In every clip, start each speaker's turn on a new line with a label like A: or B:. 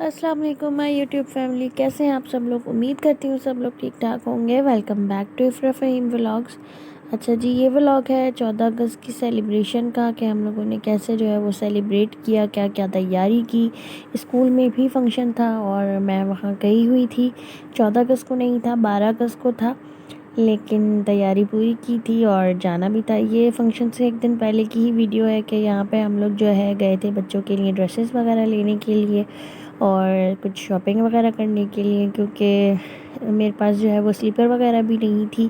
A: अस्सलाम वालेकुम my YouTube family, कैसे हैं आप सब लोग। उम्मीद करती हूँ सब लोग ठीक ठाक होंगे। Welcome back to Ifra Faheem vlogs. अच्छा जी, ये व्लॉग है 14 अगस्त की सेलिब्रेशन का, कि हम लोगों ने कैसे जो है वो सेलिब्रेट किया, क्या क्या तैयारी की। स्कूल में भी फंक्शन था और मैं वहाँ गई हुई थी। 14 अगस्त को नहीं था, 12 अगस्त को था, लेकिन तैयारी पूरी की थी और जाना भी था। ये फंक्शन से एक दिन पहले की ही वीडियो है कि यहाँ पे हम लोग जो है गए थे बच्चों के लिए ड्रेसेस वगैरह लेने के लिए और कुछ शॉपिंग वगैरह करने के लिए, क्योंकि मेरे पास जो है वो स्लीपर वगैरह भी नहीं थी।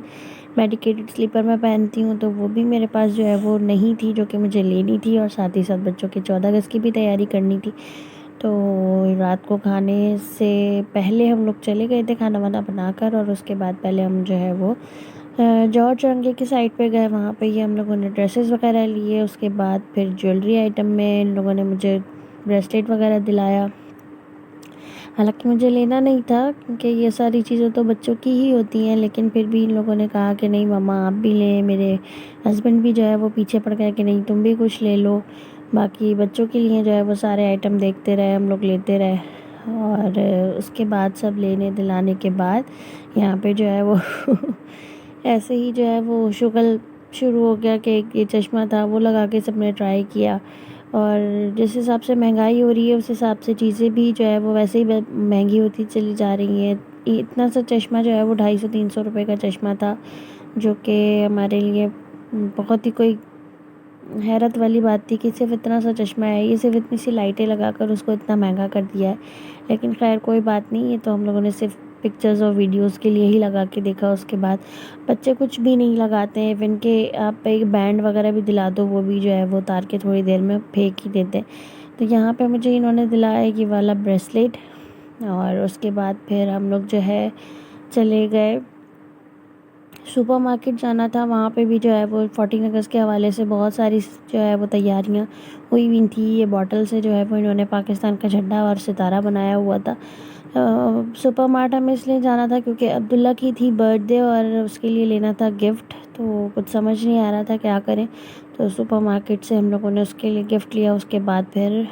A: मेडिकेटेड स्लीपर मैं पहनती हूँ, तो वो भी मेरे पास जो है वो नहीं थी, जो कि मुझे लेनी थी। और साथ ही साथ बच्चों के 14 अगस्त की भी तैयारी करनी थी। तो रात को खाने से पहले हम लोग चले गए थे खाना वाना बनाकर, और उसके बाद पहले हम जो है वो जॉर्ज चौरंगी की साइड पे गए। वहाँ पे ही हम लोगों ने ड्रेसेस वगैरह लिए। उसके बाद फिर ज्वेलरी आइटम में इन लोगों ने मुझे ब्रेसलेट वगैरह दिलाया। हालांकि मुझे लेना नहीं था, क्योंकि ये सारी चीज़ें तो बच्चों की ही होती हैं, लेकिन फिर भी इन लोगों ने कहा कि नहीं मम्मा आप भी लें। मेरे हस्बैंड भी जो है वो पीछे पड़ गए कि नहीं तुम भी कुछ ले लो। बाकी बच्चों के लिए जो है वो सारे आइटम देखते रहे, हम लोग लेते रहे। और उसके बाद सब लेने दिलाने के बाद यहाँ पे जो है वो ऐसे ही जो है वो शुगल शुरू हो गया कि ये चश्मा था वो लगा के सबने ट्राई किया। और जिस हिसाब से महंगाई हो रही है उस हिसाब से चीज़ें भी जो है वो वैसे ही महंगी होती चली जा रही हैं। इतना सा चश्मा जो है वो 250-300 रुपये का चश्मा था, जो कि हमारे लिए बहुत ही कोई हैरत वाली बात थी कि सिर्फ इतना सा चश्मा है, ये सिर्फ इतनी सी लाइटें लगाकर उसको इतना महंगा कर दिया है। लेकिन खैर कोई बात नहीं, ये तो हम लोगों ने सिर्फ पिक्चर्स और वीडियोस के लिए ही लगा के देखा। उसके बाद बच्चे कुछ भी नहीं लगाते हैं, इवन के आप एक बैंड वगैरह भी दिला दो वो भी जो है वो उतार के थोड़ी देर में फेंक ही देते हैं। तो यहाँ पे मुझे इन्होंने दिलाया ये वाला ब्रेसलेट। और उसके बाद फिर हम लोग जो है चले गए, सुपरमार्केट जाना था। वहाँ पे भी जो है वो 14 अगस्त के हवाले से बहुत सारी जो है वो तैयारियाँ हुई हुई थी। ये बॉटल से जो है वो इन्होंने पाकिस्तान का झंडा और सितारा बनाया हुआ था। सुपरमार्ट हमें इसलिए जाना था क्योंकि अब्दुल्ला की थी बर्थडे और उसके लिए लेना था गिफ्ट। तो कुछ समझ नहीं आ रहा था क्या करें, तो सुपरमार्केट से हम लोगों ने उसके लिए गिफ्ट लिया। उसके बाद फिर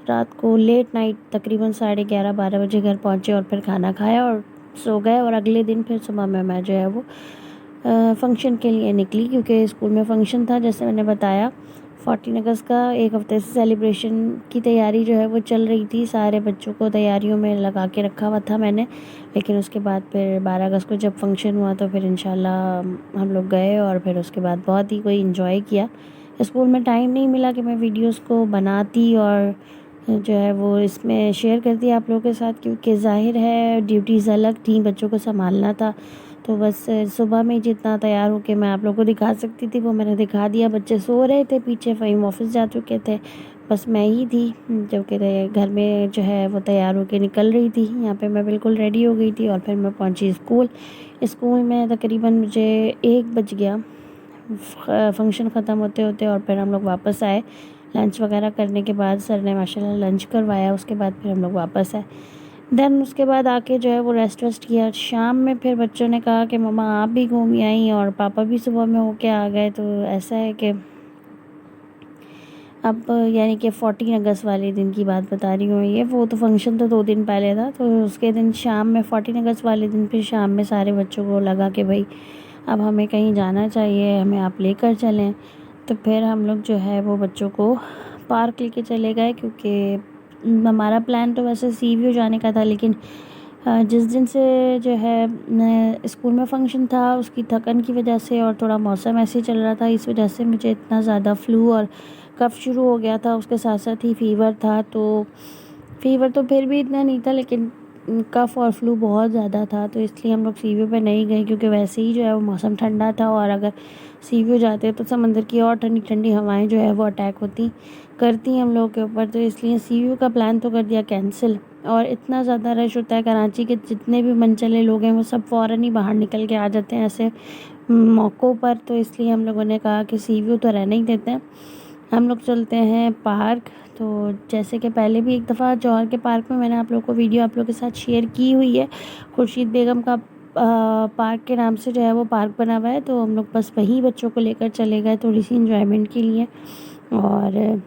A: रात को लेट नाइट तकरीबन 11:30-12 बजे घर पहुँचे और फिर खाना खाया और सो गए। और अगले दिन फिर सुबह में मैं जो है वो फ़ंक्शन के लिए निकली, क्योंकि स्कूल में फ़ंक्शन था जैसे मैंने बताया 14 अगस्त का। एक हफ़्ते से सेलिब्रेशन की तैयारी जो है वो चल रही थी, सारे बच्चों को तैयारियों में लगा के रखा हुआ था मैंने। लेकिन उसके बाद फिर 12 अगस्त को जब फ़ंक्शन हुआ तो फिर इंशाल्लाह हम लोग गए और फिर उसके बाद बहुत ही कोई इन्जॉय किया। स्कूल में टाइम नहीं मिला कि मैं वीडियोस को बनाती और जो है वो इसमें शेयर कर दिया आप लोगों के साथ, क्योंकि ज़ाहिर है ड्यूटीज़ अलग थी, बच्चों को संभालना था। तो बस सुबह में जितना तैयार होकर मैं आप लोगों को दिखा सकती थी वो मैंने दिखा दिया। बच्चे सो रहे थे पीछे, फ़हीम ऑफिस जा चुके थे, बस मैं ही थी जो कि घर में जो है वो तैयार होकर निकल रही थी। यहाँ पे मैं बिल्कुल रेडी हो गई थी और फिर मैं पहुँची स्कूल। स्कूल में तकरीबन मुझे 1 बज गया फंक्शन ख़त्म होते होते, और फिर हम लोग वापस आए। लंच वगैरह करने के बाद सर ने माशाल्लाह लंच करवाया। उसके बाद फिर हम लोग वापस आए। देन उसके बाद आके जो है वो रेस्ट वेस्ट किया। शाम में फिर बच्चों ने कहा कि मम्मा आप भी घूम आई और पापा भी सुबह में होके आ गए। तो ऐसा है कि अब यानी कि 14 अगस्त वाले दिन की बात बता रही हूँ ये, वो तो फंक्शन तो 2 दिन पहले था। तो उसके दिन शाम में 14 अगस्त वाले दिन फिर शाम में सारे बच्चों को लगा कि भाई अब हमें कहीं जाना चाहिए, हमें आप लेकर चलें। तो फिर हम लोग जो है वो बच्चों को पार्क लेके चले गए, क्योंकि हमारा प्लान तो वैसे सी व्यू जाने का था, लेकिन जिस दिन से जो है स्कूल में फ़ंक्शन था उसकी थकन की वजह से और थोड़ा मौसम ऐसे ही चल रहा था, इस वजह से मुझे इतना ज़्यादा फ्लू और कफ़ शुरू हो गया था। उसके साथ साथ ही फ़ीवर था। तो फ़ीवर तो फिर भी इतना नहीं था, लेकिन कफ़ और फ्लू बहुत ज़्यादा था, तो इसलिए हम लोग सी व्यू पे नहीं गए, क्योंकि वैसे ही जो है वो मौसम ठंडा था, और अगर सी व्यू जाते तो समंदर की और ठंडी ठंडी हवाएं जो है वो अटैक करती हम लोगों के ऊपर। तो इसलिए सी व्यू का प्लान तो कर दिया कैंसिल। और इतना ज़्यादा रश होता है, कराची के जितने भी मनचले लोग हैं वो सब फ़ौरन ही बाहर निकल के आ जाते हैं ऐसे मौक़ों पर। तो इसलिए हम लोगों ने कहा कि सी व्यू तो रहने ही देते हैं, हम लोग चलते हैं पार्क। तो जैसे कि पहले भी एक दफ़ा जौहर के पार्क में मैंने आप लोगों को वीडियो आप लोगों के साथ शेयर की हुई है, खुर्शीद बेगम का पार्क के नाम से जो है वो पार्क बना हुआ है। तो हम लोग बस वही बच्चों को लेकर चले गए थोड़ी सी इंजॉयमेंट के लिए। और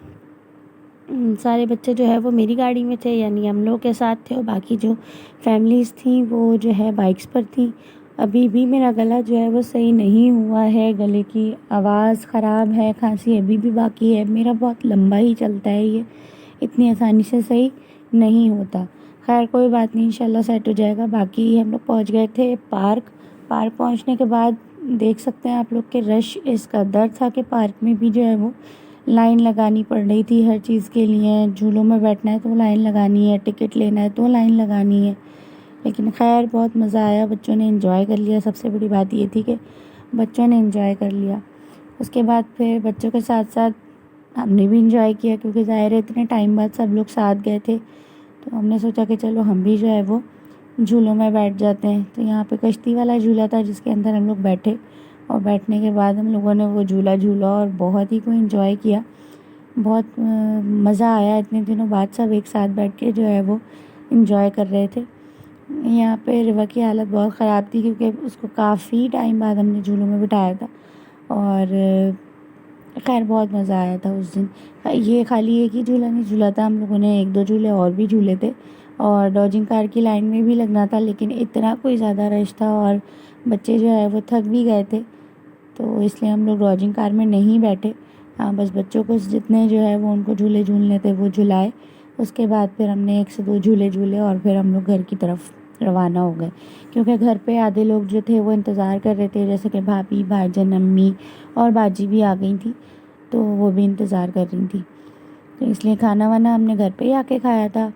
A: सारे बच्चे जो है वो मेरी गाड़ी में थे, यानी हम लोग के साथ थे, और बाकी जो फैमिलीज़ थी वो जो है बाइक्स पर थी। अभी भी मेरा गला जो है वो सही नहीं हुआ है, गले की आवाज़ ख़राब है, खांसी अभी भी बाकी है, मेरा बहुत लंबा ही चलता है, ये इतनी आसानी से सही नहीं होता। खैर कोई बात नहीं, इंशाल्लाह सेट हो जाएगा। बाकी हम लोग पहुंच गए थे पार्क पहुंचने के बाद देख सकते हैं आप लोग के रश इस कदर था कि पार्क में भी जो है वो लाइन लगानी पड़ रही थी हर चीज़ के लिए। झूलों में बैठना है तो लाइन लगानी है, टिकट लेना है तो लाइन लगानी है। लेकिन खैर बहुत मज़ा आया, बच्चों ने एंजॉय कर लिया। सबसे बड़ी बात ये थी कि बच्चों ने एंजॉय कर लिया। उसके बाद फिर बच्चों के साथ साथ हमने भी एंजॉय किया, क्योंकि ज़ाहिर है इतने टाइम बाद सब लोग साथ गए थे, तो हमने सोचा कि चलो हम भी जो है वो झूलों में बैठ जाते हैं। तो यहाँ पे कश्ती वाला झूला था जिसके अंदर हम लोग बैठे, और बैठने के बाद हम लोगों ने वो झूला झूला और बहुत ही को एंजॉय किया। बहुत मज़ा आया, इतने दिनों बाद सब एक साथ बैठ के जो है वो एंजॉय कर रहे थे। यहाँ पे रिवा की हालत बहुत ख़राब थी, क्योंकि उसको काफ़ी टाइम बाद हमने झूलों में बिठाया था, और खैर बहुत मज़ा आया था उस दिन। ये खाली एक ही झूला नहीं झूला था, हम लोगों ने एक दो झूले और भी झूले थे, और डॉजिंग कार की लाइन में भी लगना था, लेकिन इतना कोई ज़्यादा रश था और बच्चे जो है वो थक भी गए थे, तो इसलिए हम लोग डॉजिंग कार में नहीं बैठे। हाँ, बस बच्चों को जितने जो है वो उनको झूले झूलने थे वो झुलाए। उसके बाद फिर हमने एक से दो झूले झूले और फिर हम लोग घर की तरफ रवाना हो गए, क्योंकि घर पे आधे लोग जो थे वो इंतज़ार कर रहे थे, जैसे कि भाभी, भाजन, अम्मी और बाजी भी आ गई थी, तो वो भी इंतज़ार कर रही थी। तो इसलिए खाना वाना हमने घर पे ही आके खाया था,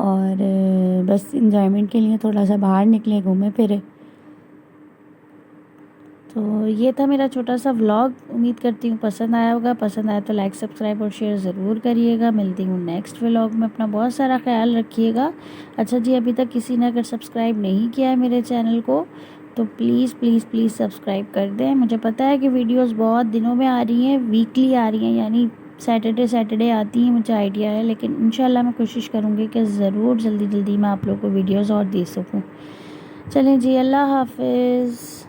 A: और बस इंजॉयमेंट के लिए थोड़ा सा बाहर निकले, घूमे फिरे। तो ये था मेरा छोटा सा व्लॉग, उम्मीद करती हूँ पसंद आया होगा। पसंद आया तो लाइक, सब्सक्राइब और शेयर ज़रूर करिएगा। मिलती हूँ नेक्स्ट व्लॉग में, अपना बहुत सारा ख्याल रखिएगा। अच्छा जी, अभी तक किसी ने अगर सब्सक्राइब नहीं किया है मेरे चैनल को तो प्लीज़ प्लीज़ प्लीज़ सब्सक्राइब कर दें। मुझे पता है कि वीडियोज़ बहुत दिनों में आ रही हैं, वीकली आ रही हैं, यानी सैटरडे आती हैं, मुझे आइडिया है, लेकिन इंशाल्लाह मैं कोशिश करूँगी कि ज़रूर जल्दी जल्दी मैं आप लोगों को वीडियोज़ और दे सकूँ। चलें जी, अल्लाह हाफिज़।